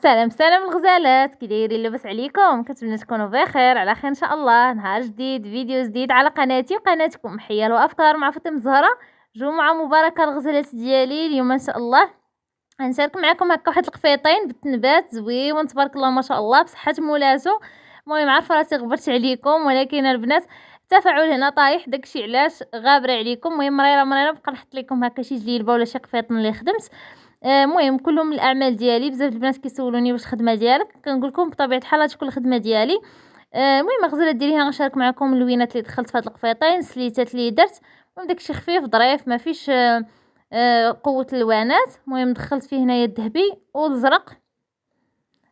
سلام سلام الغزالات، كي دايرين؟ لاباس عليكم؟ كنتمنى تكونوا بخير على خير ان شاء الله. نهار جديد، فيديو جديد على قناتي وقناتكم حيال وافكار مع فاطمه الزهراء. جمعه مباركه الغزالات ديالي. اليوم ان شاء الله غنشارك معكم هكا واحد القفيطين بالتنبات زويون تبارك الله ما شاء الله بصحه مولاتو. المهم عارفه راسي غبرت عليكم، ولكن البنات التفاعل هنا طايح، داكشي علاش غابره عليكم. المهم مريره بقى نحط لكم هكا شي جليلبه ولا شي قفيطن اللي خدمت. المهم كلهم الاعمال ديالي. بزاف البنات كيسولوني واش الخدمه ديالك، كنقول لكم بطبيعه الحال هاد تكون الخدمه ديالي. المهم غزالات ديالي هنا غنشارك معكم اللوينات اللي دخلت في هاد القفيطين، السليتات اللي درت. المهم داكشي خفيف ظريف ما فيش قوه الوانات. المهم دخلت فيه هنايا الذهبي والازرق.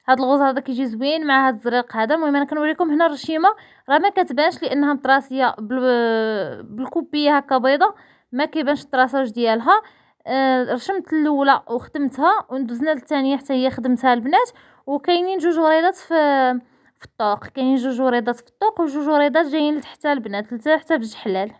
هاد الغوز هذا كيجي زوين مع هاد الزريق هذا. المهم انا كنوريكم هنا الرشيمه، راه ما كتبانش لانها مطراسيه بالكوبيه هكا بيضه، ما كيبانش الطراساج ديالها. رشمت الاولى وخدمتها وندوزنا للثانيه حتى هي خدمتها البنات. وكاينين جوج وريضات في الطوق، كاينين جوج وريضات في الطوق وجوج وريضات جايين لتحت البنات لتحت بجوج حلال.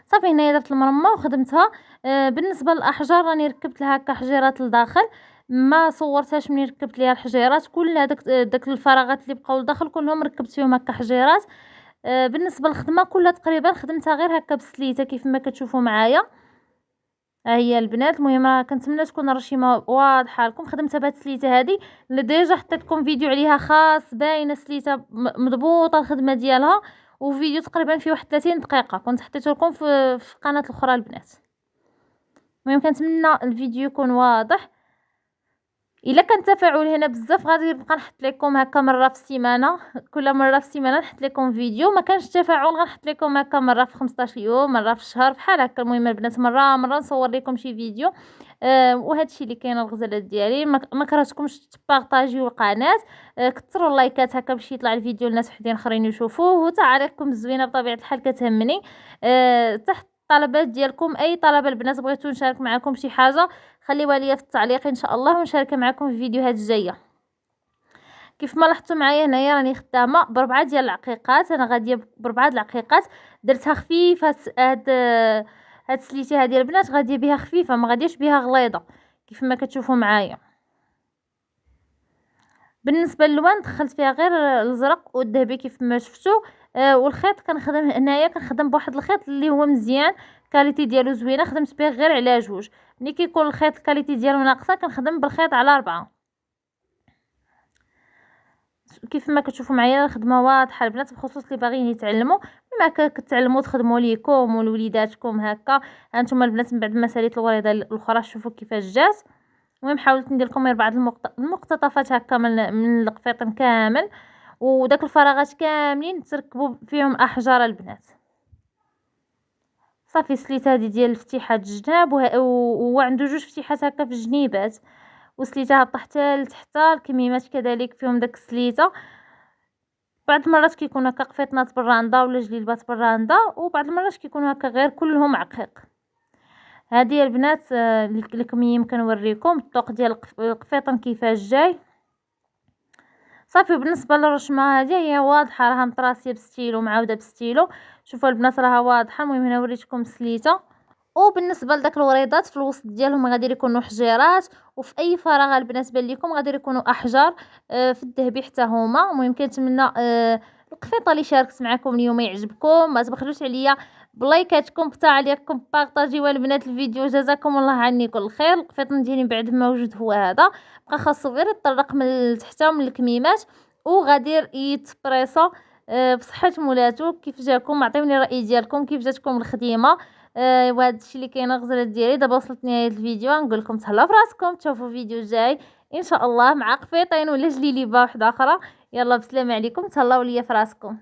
صافي هنايا درت المرمى وخدمتها. بالنسبه للاحجار راني ركبت لها هكا حجيرات لداخل، ما صورتهاش منين ركبت ليها الحجيرات. كل هذاك داك الفراغات اللي بقاو لداخل كلهم ركبت فيهم هكا حجيرات. بالنسبه للخدمه كلها تقريبا خدمتها غير هكا بسليته كيف ما كتشوفوا معايا. ها هي البنات. المهم راه كنتمنى تكون الرشيمه واضحه لكم. خدمتها بهاد السليته هذه اللي ديجا حطيت لكم فيديو عليها خاص، باينه سليته مضبوطه الخدمه ديالها، وفيديو تقريبا فيه واحد 30 دقيقه كنت حطيته لكم في قناه الاخرى البنات. المهم كنتمنى الفيديو يكون واضح. الا كان تفاعل هنا بزاف غادي نبقى نحط لكم هكا مره في السيمانه، كل مره في السيمانه نحط لكم فيديو. ما كانش تفاعل غنحط لكم هكا مره في 15 يوم، مره في الشهر بحال هكا. المهم البنات مره نصور لكم شي فيديو. وهذا الشيء اللي كاين الغزالات ديالي. ما كرهتكمش تبارطاجيو القناه. كثروا اللايكات هكا باش يطلع الفيديو لناس وحدين اخرين يشوفوه، وتعاليقكم الزوينه بطبيعه الحال كتهمني. تحت الطلبات ديالكم، اي طلب البنات بغيتو نشارك معكم شي حاجه خليوها ليا في التعليق ان شاء الله ونشاركها معكم في الفيديوهات الجايه. كيف ما لاحظتوا معايا هنايا راني خدامه بربعه ديال العقيقات. انا غاديه بربعه العقيقات درتها خفيفه. هاد السليته هذه البنات غاديه بها خفيفه، ما غاديش بها غليظه كيف ما كتشوفوا معايا. بالنسبه للوان دخلت فيها غير الازرق والذهبي كيف ما شفتوا. والخيط كنخدم هنايا، كنخدم بواحد الخيط اللي هو مزيان، كاليتي ديالو زوينه. خدمت به غير على جوج. ملي كيكون الخيط الكاليتي ديالو ناقصه كنخدم بالخيط على 4. كيف ما كتشوفوا معايا الخدمه واضحه البنات، بخصوص اللي باغيين يتعلموا. بما كتعلموا تخدموا ليكم ولوليداتكم هكا. هانتوما البنات من بعد ما ساليت الوريضه الاخرى شوفوا كيفاش جات. المهم حاولت ندير لكم غير بعض المقتطفات هكا من القفيطن كامل، وداك الفراغات كاملين تركبوا فيهم احجار البنات. صافي سليت هذه ديال الفتيحات الجناب، وهو عنده جوج فتيحات هكا في الجنيبات، وسليتها هابطه حتى لتحت. الكميمات كذلك فيهم داك السليته. بعض المرات كيكون هكا قفيطنات بالراندا ولا جليلبات بالراندا، وبعض المرات كيكونوا هكا غير كلهم عقيق. هذه البنات الكميم كنوريكم الطوق ديال القفيطن كيفاش جاي. صافي بالنسبه للرشمه هذه هي واضحه، راها مطراسيه بستيلو معاوده بستيلو. شوفوا البنات راها واضحه. المهم هنا وريتكم سليته. وبالنسبه لداك الوريضات في الوسط ديالهم غادي يكونوا حجيرات، وفي اي فراغ البنات بان لكم غادي يكونوا احجار في الذهبي حتى هما. المهم كنتمنى القفيطه اللي شاركت معكم اليوم يعجبكم. ما تبخلوش عليا بلايكاتكم بتعليقكم بارطاجيوا البنات الفيديو. جزاكم الله عني كل خير. القفيطن ديالي بعد ما وجد هو هذا، بقى خاصو غير يطرق من لتحت من الكميمات وغادي يتبريصا. بصحه مولاتو. كيف جاكم؟ عطيوني الراي ديالكم كيف جاتكم الخديمه. وهذا الشيء اللي كاين الغزالات ديالي. دابا وصلت نهايه الفيديو، نقول لكم تهلاو في راسكم، تشوفوا فيديو جاي ان شاء الله مع قفيطين ولا جليليبه واحده اخرى. يلا بسلامه عليكم، تهلاو ليا في راسكم.